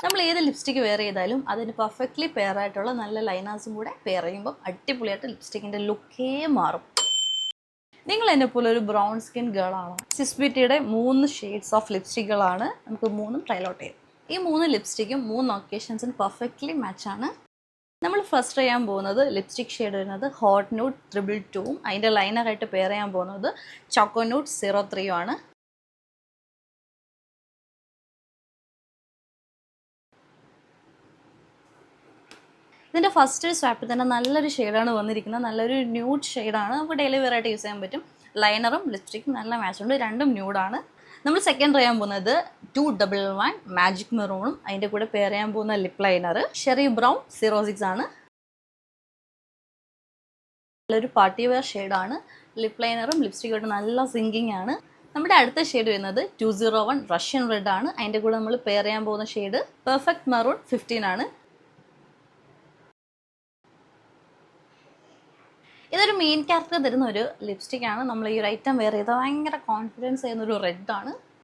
നമ്മൾ ഏത് lipstick wear ചെയ്താലും അതിന് പെർഫെക്റ്റ്ലി പെയർ ആയിട്ടുള്ള നല്ല ലൈനേഴ്സും കൂടെ പെയർ ചെയ്യുമ്പോൾ അടിപൊളിയായിട്ട് ലിപ്സ്റ്റിക്കിൻ്റെ ലുക്കേ മാറും. നിങ്ങൾ എന്നെ പോലെ ഒരു ബ്രൗൺ സ്കിൻ ഗേൾ ആണോ? സിസ് ബ്യൂട്ടിയുടെ 3 ഷെയ്ഡ്സ് ഓഫ് ലിപ്സ്റ്റിക്കുകളാണ്. നമുക്ക് 3ഉം ട്രയൽ ഔട്ട് ചെയ്യാം. ഈ 3 ലിപ്സ്റ്റിക്കും 3 ഒക്കേഷൻസിന് പെർഫെക്റ്റ്ലി മാച്ചാണ്. നമ്മൾ ഫസ്റ്റ് ചെയ്യാൻ പോകുന്നത് ലിപ്സ്റ്റിക് ഷെയ്ഡ് വരുന്നത് ഹോട്ട് ന്യൂഡ് 222ഉം അതിൻ്റെ ലൈനറായിട്ട് പെയർ ചെയ്യാൻ പോകുന്നത് ചോക്കോ ന്യൂഡ് 03ഉം ആണ്. ഇതിൻ്റെ ഫസ്റ്റ് സ്വാപ്പിൽ തന്നെ നല്ലൊരു ഷെയ്ഡാണ് വന്നിരിക്കുന്നത്. നല്ലൊരു ന്യൂഡ് ഷെയ്ഡാണ്. നമുക്ക് ഡെയിലി വെയർ ആയിട്ട് യൂസ് ചെയ്യാൻ പറ്റും. ലൈനറും ലിപ്സ്റ്റിക്കും നല്ല മാച്ചുണ്ട്. രണ്ടും ന്യൂഡാണ്. നമ്മൾ സെക്കൻഡ് ചെയ്യാൻ പോകുന്നത് 211 മാജിക് മെറൂണും അതിൻ്റെ കൂടെ പെയർ ചെയ്യാൻ പോകുന്ന ലിപ്പ് ലൈനർ ഷെറി ബ്രൗൺ 06 ആണ്. നല്ലൊരു പാർട്ടി വെയർ ഷെയ്ഡാണ്. ലിപ്പ് ലൈനറും ലിപ്സ്റ്റിക്കുമായിട്ട് നല്ല സിങ്കിങ് ആണ്. നമ്മുടെ അടുത്ത ഷെയ്ഡ് വരുന്നത് 201 റഷ്യൻ റെഡ് ആണ്. അതിൻ്റെ കൂടെ നമ്മൾ പെയർ ചെയ്യാൻ പോകുന്ന ഷെയ്ഡ് പെർഫെക്റ്റ് മെറൂൺ 15 ആണ്. ഇതൊരു മെയിൻ ക്യാരക്ടർ തരുന്ന ഒരു ലിപ്സ്റ്റിക് ആണ്. നമ്മൾ ഈ ഒരു ഐറ്റം വെയർ ചെയ്താൽ ഭയങ്കര കോൺഫിഡൻസ് ചെയ്യുന്നൊരു റെഡാണ്.